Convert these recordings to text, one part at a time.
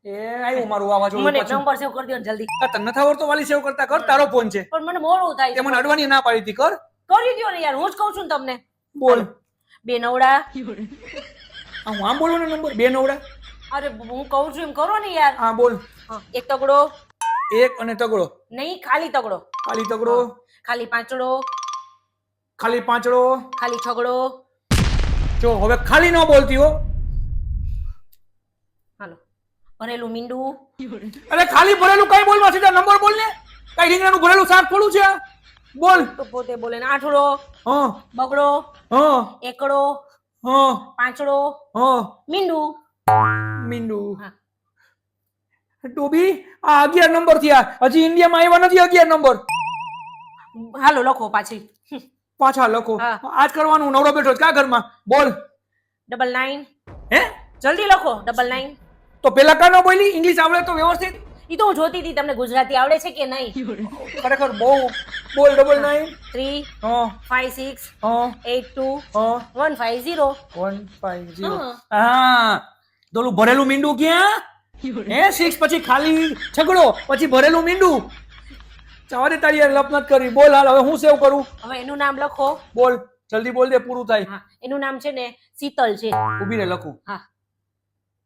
એ આવ્યું મારું વાવાઝોડું મને પાછું. નંબર સેવ કરી દો ને જલ્દી. તને નથી આવડતો વાલી સેવ કરતા? કર, તારો ફોન છે. પણ મને મોડું થાય તે છે. મને અડવાની ના પાડી હતી. કર, કરી દો ને યાર, હું જ કહું છું ને તમને. બોલ. 2 નવડા. હા, હું આમ બોલવાનો નંબર 2 નવડા. અરે હું કહું છું એમ કરો ને યાર. હા બોલ. હા, 1 તગડો. 1 અને તગડો. નહીં, ખાલી તગડો. ખાલી તગડો. ખાલી પાંચડો. ખાલી પાંચડો. ખાલી છગડો. જો હવે ખાલી ન બોલતી હો. હાલો. ભરેલું મીંડું. અરે ખાલી ભરેલું કઈ બોલવા સીધા નંબર બોલ ને. કઈ રીંગણાનું ભરેલું શાક થોડું છે? બોલ. તો પોતે બોલે ને. આઠડો. હા બગડો. હા એકડો. હા પાંચડો. હા. મીંડું. મીંડું. હા. ડોબી, આ 11 નંબર થયા. હજી ઇન્ડિયામાં આવ્યા નથી 11 નંબર. હાલો લખો પાછી. પાછા લખો. હા. આજ કરવાનું. નવરો બેઠો કા ઘરમાં? બોલ. 99. હે? જલ્દી લખો. 99. તો પેલા કા ન બોલી? ઇંગ્લિશ આવડે તો વ્યવસ્થિત. ઈ તો હું જોતી હતી તમને ગુજરાતી આવડે છે કે નહીં. ખરેખર બહુ. બોલ. 99. 3 હા 5 6 હા 8 2 હા 150. 150. હા. હા, દોલું ભરેલું મીંડું ક્યાં? હે? 6 પછી ખાલી છગડો, પછી ભરેલું મીંડું. ચારે તારી યાર લપ નથી કરી. બોલ હાલ, હવે હું સેવ કરું? હવે એનું નામ લખો. બોલ, જલ્દી બોલ દે, પૂરું થાય. હા, એનું નામ છે ને શીતલ છે. ઊભી રે, લખું. હા.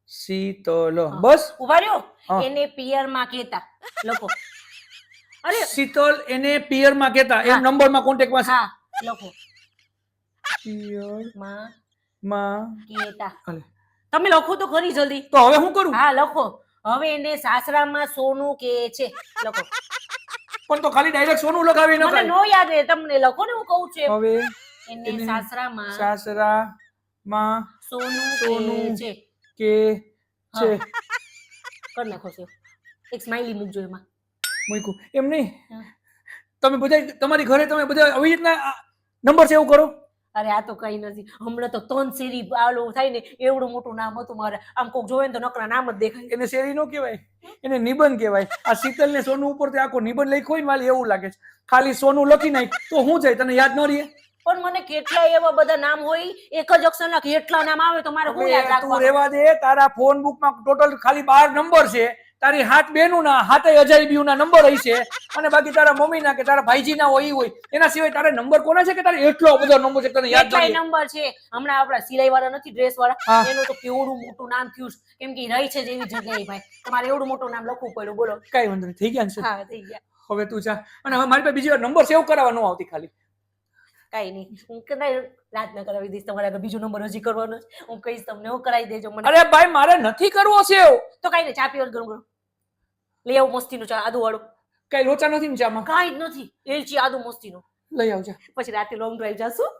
શીતલ. બસ. ઉભા રહ્યો. હા. એને પિયર માં કહેતા. લખો. અરે શીતલ એને પિયર માં કેતા. એમ હા. નંબર માં કોન્ટેક્ટ માં. હા લખો. પિયર માં માં. કહેતા. હાલે. તમે લખો તો ખરી જલ્દી. તો હવે હું કરું? હા લખો. હવે એને સાસરામાં સોનું કે છે. લખો. પણ તો ખાલી ડાયરેક્ટ સોનું લગાવી મને નખાય. નો યાદ રહે. તમને લખો ને, હું કહું છું એમ. હવે એને એને સાસરામાં સાસરા માં સોનું સોનું કે છે. કે છે. કર નાખો છે. એક સ્માઈલી મૂકજો એમાં. મૂક્યું. એમ નહીં, હા. તમે બધા તમારી ઘરે તમે બધા આવી રીતના નંબર સેવ કરો? અરે આ તો કઈ નથી. હમણાં તો 3 શેરી આલો થાય ને એવડું મોટું નામ હતું મારે. આમ કોક જોવે ને તો નકરા નામ જ દેખાય. એને શેરી નો કહેવાય, એને નિબંધ કહેવાય. આ શીતલ ને સોનું ઉપરથી આખો નિબંધ લખ્યો હોય ને વાલી, એવું લાગે છે. ખાલી સોનું લખી નાખ તો હું જાય, તને યાદ ન રહે? પણ મને કેટલા એવા બધા નામ હોય, એક જ અક્ષરના કેટલા નામ આવે તો મારે શું યાદ તું રાખવાનું? રેવા દે. તારા ફોન બુક માં ટોટલ ખાલી 12 નંબર છે. તારી 7 બેનું ના 7 અજાયબીઓ ના નંબર હશે. અને બાકી તારા મમ્મી ના કે તારા ભાઈજી ના હોય ઈ હોય. એના સિવાય તારે નંબર કોના છે કે તારે એટલો બધો નંબર છે તને યાદ કેટલાય નથી? નંબર છે. હમણાં આપડા સિલાઈ વાળા નથી, ડ્રેસ હા. વાળા, એનું તો કેવડું મોટું નામ થયું છે. કેમ કે ઈ રહી છે જેવી જગ્યાએ ભાઈ. તમારે એવડું મોટું નામ લખવું પડ્યું. બોલો. કઈ વાંધો નહીં, થઈ ગયા છે. હા થઈ ગયા. હવે તું જા. અને હવે મારી પાસે બીજી વાર નંબર સેવ કરાવવા ન આવતી ખાલી. કઈ નહીં, હું કદાચ રાત ના કરાવી દઈશ. તમારે આગળ બીજો નંબર હજી કરવાનો છે. હું કહીશ તમને, હું કરાવી દેજો મને. અરે ભાઈ, મારે નથી કરવો સેવ. તો કઈ નહીં, ચા પીવા ગરમ ગરમ લઈ આવું મસ્તીનું ચા, આદુ વાળું. કઈ લોચા નથી ને ચામાં? કાંઈ જ નથી. એલચી આદુ મસ્તીનું. લઈ આવજા. પછી રાતે લોંગ ડ્રાઈવ જાશું.